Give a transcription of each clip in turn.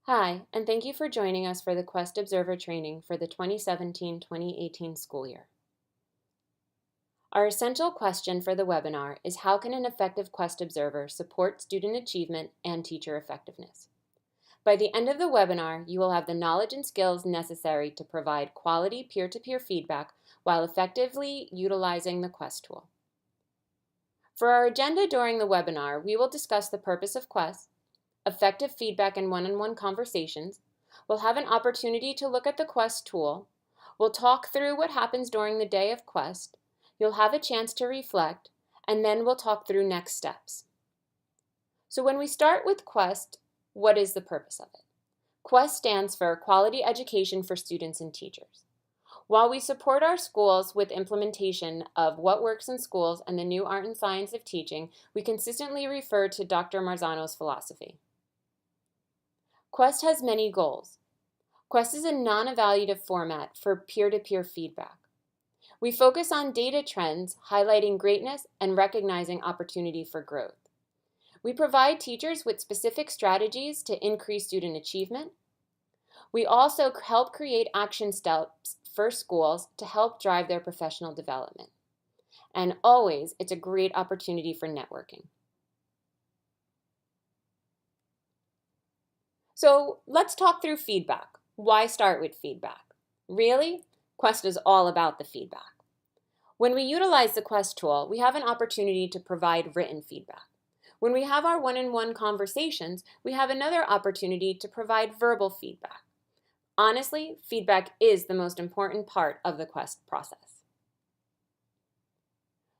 Hi, and thank you for joining us for the QuEST Observer training for the 2017-2018 school year. Our essential question for the webinar is how can an effective QuEST Observer support student achievement and teacher effectiveness? By the end of the webinar, you will have the knowledge and skills necessary to provide quality peer-to-peer feedback while effectively utilizing the QuEST tool. For our agenda during the webinar, we will discuss the purpose of QuEST, effective feedback in one-on-one conversations. We'll have an opportunity to look at the QuEST tool. We'll talk through what happens during the day of QuEST. You'll have a chance to reflect, and then we'll talk through next steps. So when we start with QuEST, what is the purpose of it? QuEST stands for Quality Education for Students and Teachers. While we support our schools with implementation of what works in schools and the new art and science of teaching, we consistently refer to Dr. Marzano's philosophy. QuEST has many goals. QuEST is a non-evaluative format for peer-to-peer feedback. We focus on data trends, highlighting greatness and recognizing opportunity for growth. We provide teachers with specific strategies to increase student achievement. We also help create action steps for schools to help drive their professional development. And always, it's a great opportunity for networking. So let's talk through feedback. Why start with feedback? Really, QuEST is all about the feedback. When we utilize the QuEST tool, we have an opportunity to provide written feedback. When we have our one-on-one conversations, we have another opportunity to provide verbal feedback. Honestly, feedback is the most important part of the QuEST process.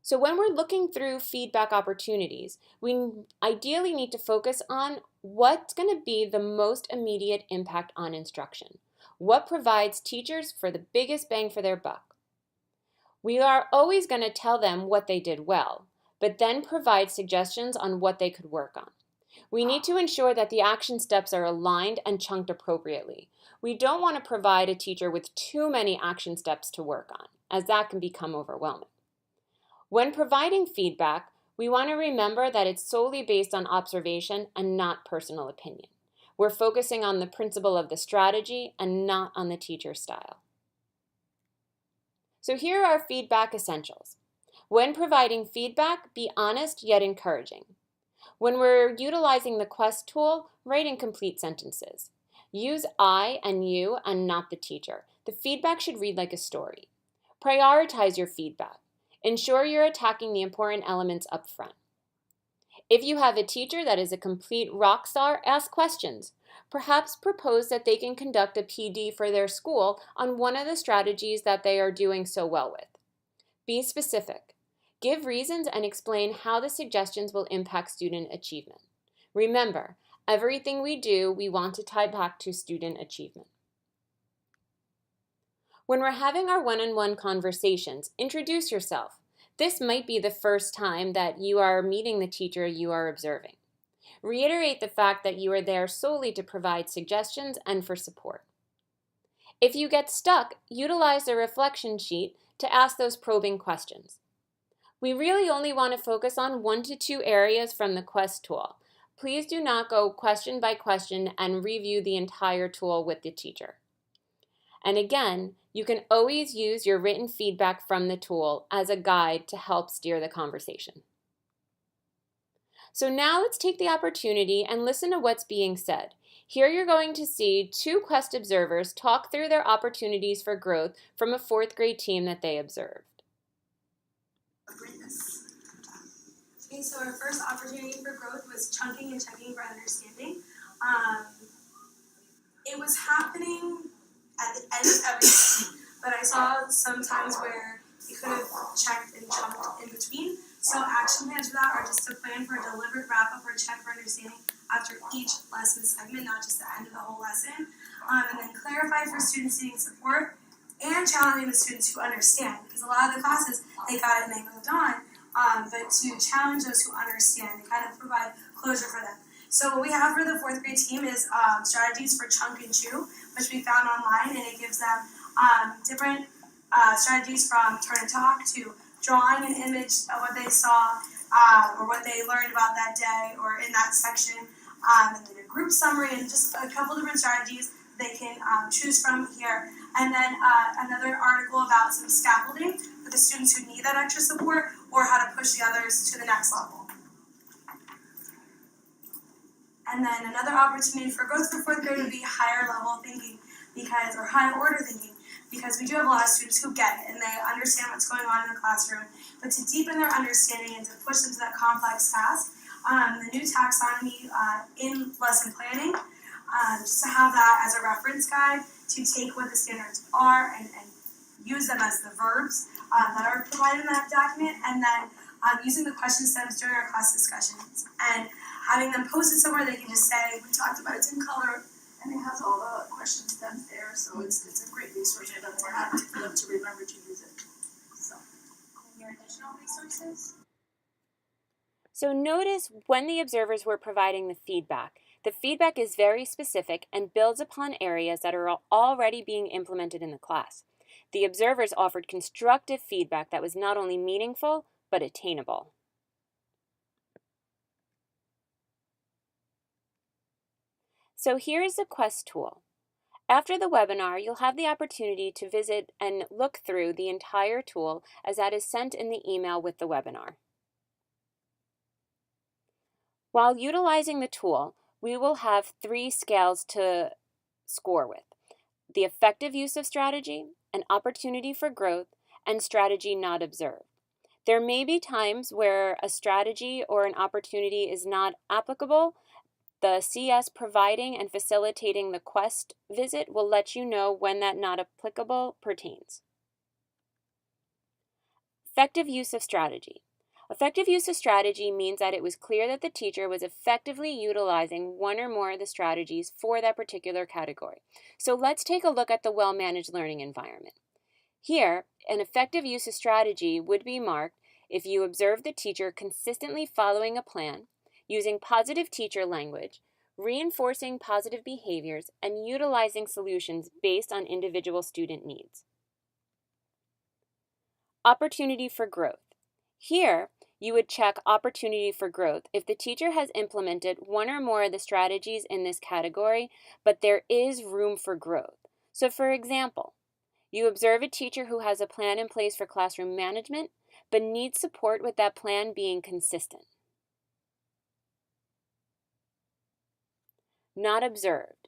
So when we're looking through feedback opportunities, we ideally need to focus on what's going to be the most immediate impact on instruction. What provides teachers for the biggest bang for their buck? We are always going to tell them what they did well, but then provide suggestions on what they could work on. We need to ensure that the action steps are aligned and chunked appropriately. We don't want to provide a teacher with too many action steps to work on, as that can become overwhelming. When providing feedback, we want to remember that it's solely based on observation and not personal opinion. We're focusing on the principle of the strategy and not on the teacher's style. So here are feedback essentials. When providing feedback, be honest yet encouraging. When we're utilizing the QuEST tool, write incomplete sentences. Use I and you and not the teacher. The feedback should read like a story. Prioritize your feedback. Ensure you're attacking the important elements up front. If you have a teacher that is a complete rock star, ask questions. Perhaps propose that they can conduct a PD for their school on one of the strategies that they are doing so well with. Be specific. Give reasons and explain how the suggestions will impact student achievement. Remember, everything we do, we want to tie back to student achievement. When we're having our one-on-one conversations, introduce yourself. This might be the first time that you are meeting the teacher you are observing. Reiterate the fact that you are there solely to provide suggestions and for support. If you get stuck, utilize the reflection sheet to ask those probing questions. We really only want to focus on 1 to 2 areas from the QuEST tool. Please do not go question by question and review the entire tool with the teacher. And again, you can always use your written feedback from the tool as a guide to help steer the conversation. So now let's take the opportunity and listen to what's being said. Here you're going to see 2 QuEST observers talk through their opportunities for growth from a 4th grade team that they observed. Okay, so our first opportunity for growth was chunking and checking for understanding. It was happening at the end of everything, but I saw some times where you could have checked and chunked in between. So action plans for that are just to plan for a deliberate wrap-up or check for understanding after each lesson segment, not just the end of the whole lesson. And then clarify for students needing support and challenging the students who understand, because a lot of the classes, they got it and they moved on. But to challenge those who understand and kind of provide closure for them. So what we have for the 4th grade team is strategies for chunk and chew, which we found online, and it gives them different strategies from turn and talk to drawing an image of what they saw or what they learned about that day or in that section, and then a group summary and just a couple different strategies they can choose from here. And then another article about some scaffolding for the students who need that extra support or how to push the others to the next level. And then another opportunity for growth for fourth grade would be higher level thinking or higher order thinking, because we do have a lot of students who get it and they understand what's going on in the classroom, but to deepen their understanding and to push them to that complex task, the new taxonomy in lesson planning, just to have that as a reference guide to take what the standards are and use them as the verbs that are provided in that document, and then using the question stems during our class discussions and having them posted somewhere they can just say, we talked about it's in color, and it has all the question stems there, so it's a great resource for them to have, for them to remember to use it. So, your additional resources? So notice when the observers were providing the feedback is very specific and builds upon areas that are already being implemented in the class. The observers offered constructive feedback that was not only meaningful, but attainable. So here is the QuEST tool. After the webinar, you'll have the opportunity to visit and look through the entire tool as that is sent in the email with the webinar. While utilizing the tool, we will have 3 scales to score with: the effective use of strategy, an opportunity for growth, and strategy not observed. There may be times where a strategy or an opportunity is not applicable. The CS providing and facilitating the QuEST visit will let you know when that not applicable pertains. Effective use of strategy. Effective use of strategy means that it was clear that the teacher was effectively utilizing one or more of the strategies for that particular category. So let's take a look at the well-managed learning environment. Here, an effective use of strategy would be marked if you observe the teacher consistently following a plan, using positive teacher language, reinforcing positive behaviors, and utilizing solutions based on individual student needs. Opportunity for growth. Here, you would check opportunity for growth if the teacher has implemented one or more of the strategies in this category, but there is room for growth. So for example, you observe a teacher who has a plan in place for classroom management, but needs support with that plan being consistent. Not observed.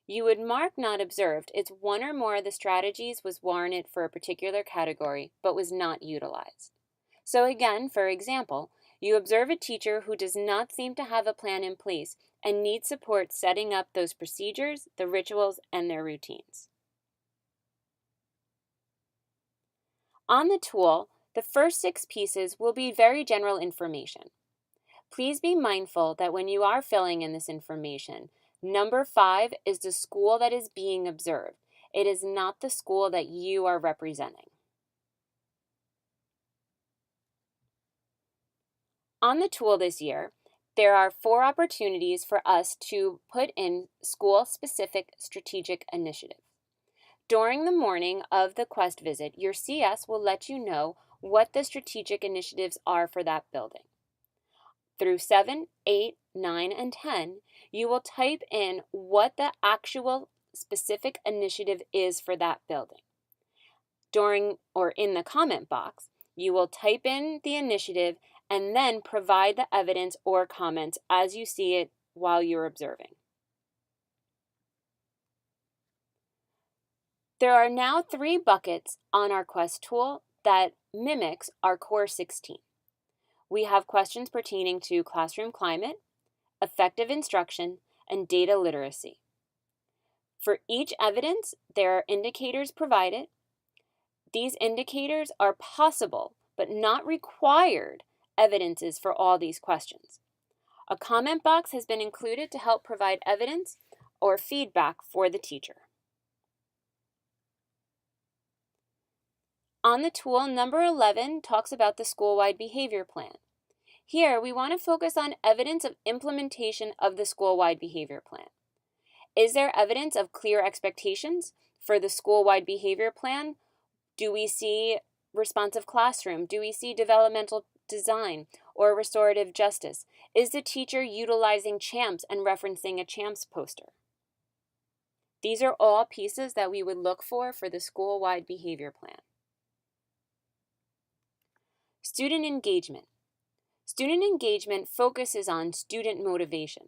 You would mark not observed if one or more of the strategies was warranted for a particular category, but was not utilized. So again, for example, you observe a teacher who does not seem to have a plan in place and needs support setting up those procedures, the rituals, and their routines. On the tool, the first 6 pieces will be very general information. Please be mindful that when you are filling in this information, number 5 is the school that is being observed. It is not the school that you are representing. On the tool this year, there are 4 opportunities for us to put in school-specific strategic initiatives. During the morning of the QuEST visit, your CS will let you know what the strategic initiatives are for that building. Through 7, 8, 9, and 10, you will type in what the actual specific initiative is for that building. During or in the comment box, you will type in the initiative and then provide the evidence or comments as you see it while you're observing. There are now 3 buckets on our QuEST tool that mimics our Core 16. We have questions pertaining to classroom climate, effective instruction, and data literacy. For each evidence, there are indicators provided. These indicators are possible, but not required, evidences for all these questions. A comment box has been included to help provide evidence or feedback for the teacher. On the tool, number 11 talks about the school-wide behavior plan. Here, we want to focus on evidence of implementation of the school-wide behavior plan. Is there evidence of clear expectations for the school-wide behavior plan? Do we see responsive classroom? Do we see developmental design? or restorative justice? Is the teacher utilizing CHAMPS and referencing a CHAMPS poster? These are all pieces that we would look for the school-wide behavior plan. Student engagement. Student engagement focuses on student motivation.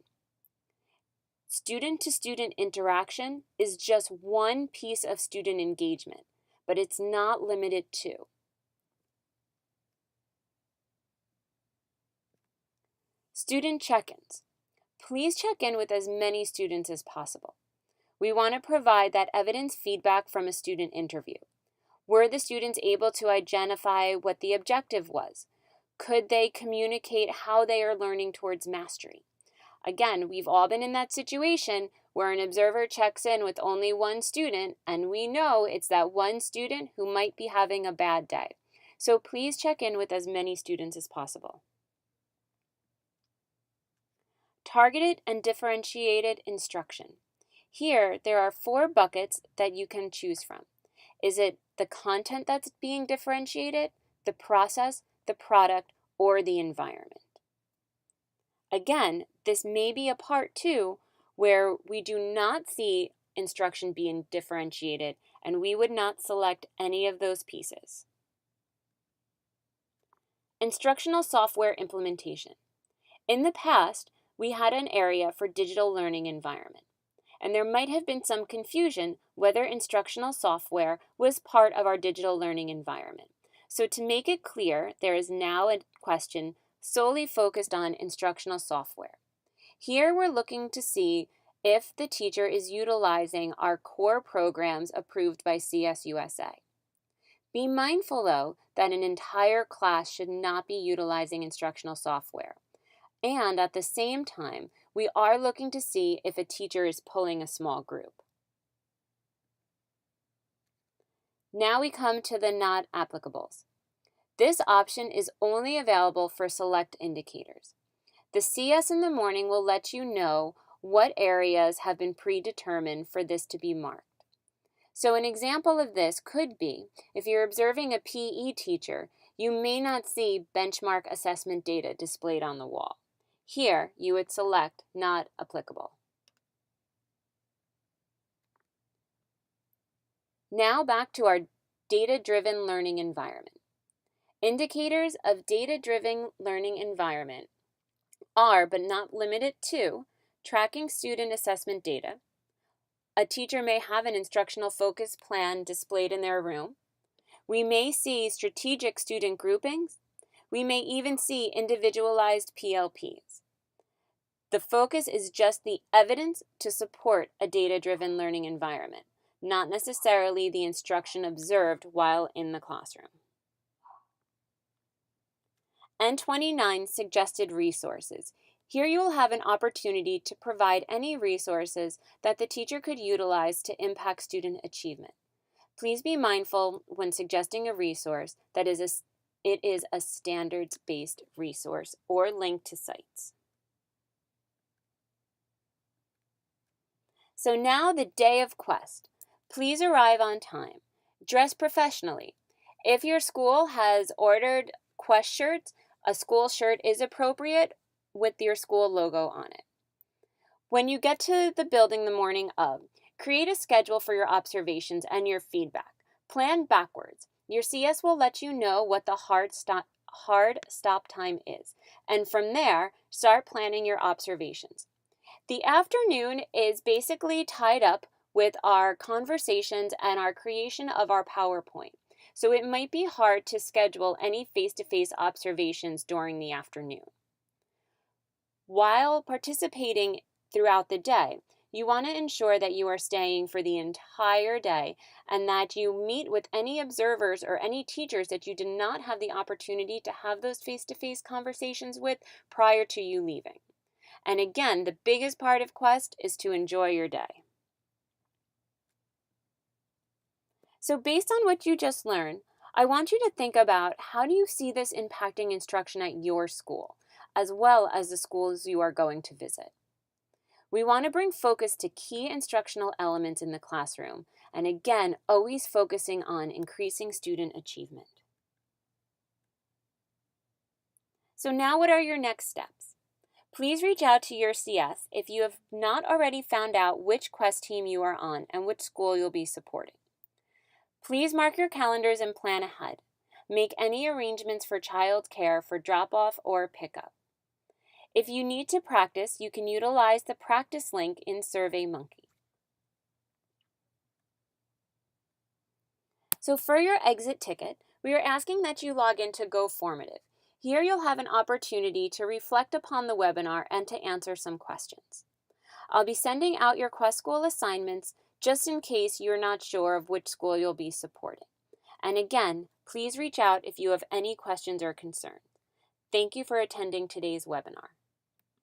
Student-to-student interaction is just one piece of student engagement, but it's not limited to. Student check-ins. Please check in with as many students as possible. We want to provide that evidence feedback from a student interview. Were the students able to identify what the objective was? Could they communicate how they are learning towards mastery? Again, we've all been in that situation where an observer checks in with only one student, and we know it's that one student who might be having a bad day. So please check in with as many students as possible. Targeted and differentiated instruction. Here, there are 4 buckets that you can choose from. Is it the content that's being differentiated, the process, the product, or the environment? Again, this may be a part 2 where we do not see instruction being differentiated, and we would not select any of those pieces. Instructional software implementation. In the past, we had an area for digital learning environment, and there might have been some confusion whether instructional software was part of our digital learning environment. So to make it clear, there is now a question solely focused on instructional software. Here we're looking to see if the teacher is utilizing our core programs approved by CSUSA. Be mindful, though, that an entire class should not be utilizing instructional software. And at the same time, we are looking to see if a teacher is pulling a small group. Now we come to the not applicables. This option is only available for select indicators. The CS in the morning will let you know what areas have been predetermined for this to be marked. So an example of this could be, if you're observing a PE teacher, you may not see benchmark assessment data displayed on the wall. Here, you would select not applicable. Now back to our data-driven learning environment. Indicators of data-driven learning environment are, but not limited to, tracking student assessment data. A teacher may have an instructional focus plan displayed in their room. We may see strategic student groupings. We may even see individualized PLPs. The focus is just the evidence to support a data-driven learning environment, not necessarily the instruction observed while in the classroom. N29 suggested resources. Here you will have an opportunity to provide any resources that the teacher could utilize to impact student achievement. Please be mindful when suggesting a resource that it is a standards-based resource or link to sites. So now the day of QuEST. Please arrive on time. Dress professionally. If your school has ordered QuEST shirts, a school shirt is appropriate with your school logo on it. When you get to the building the morning of, create a schedule for your observations and your feedback. Plan backwards. Your CS will let you know what the hard stop time is, and from there, start planning your observations. The afternoon is basically tied up with our conversations and our creation of our PowerPoint. So it might be hard to schedule any face-to-face observations during the afternoon. While participating throughout the day, you want to ensure that you are staying for the entire day and that you meet with any observers or any teachers that you did not have the opportunity to have those face-to-face conversations with prior to you leaving. And again, the biggest part of QuEST is to enjoy your day. So based on what you just learned, I want you to think about how do you see this impacting instruction at your school, as well as the schools you are going to visit. We want to bring focus to key instructional elements in the classroom, and again, always focusing on increasing student achievement. So now what are your next steps? Please reach out to your CS if you have not already found out which QuEST team you are on and which school you'll be supporting. Please mark your calendars and plan ahead. Make any arrangements for child care for drop-off or pickup. If you need to practice, you can utilize the practice link in SurveyMonkey. So for your exit ticket, we are asking that you log into GoFormative. Here you'll have an opportunity to reflect upon the webinar and to answer some questions. I'll be sending out your QuEST School assignments just in case you're not sure of which school you'll be supporting. And again, please reach out if you have any questions or concerns. Thank you for attending today's webinar.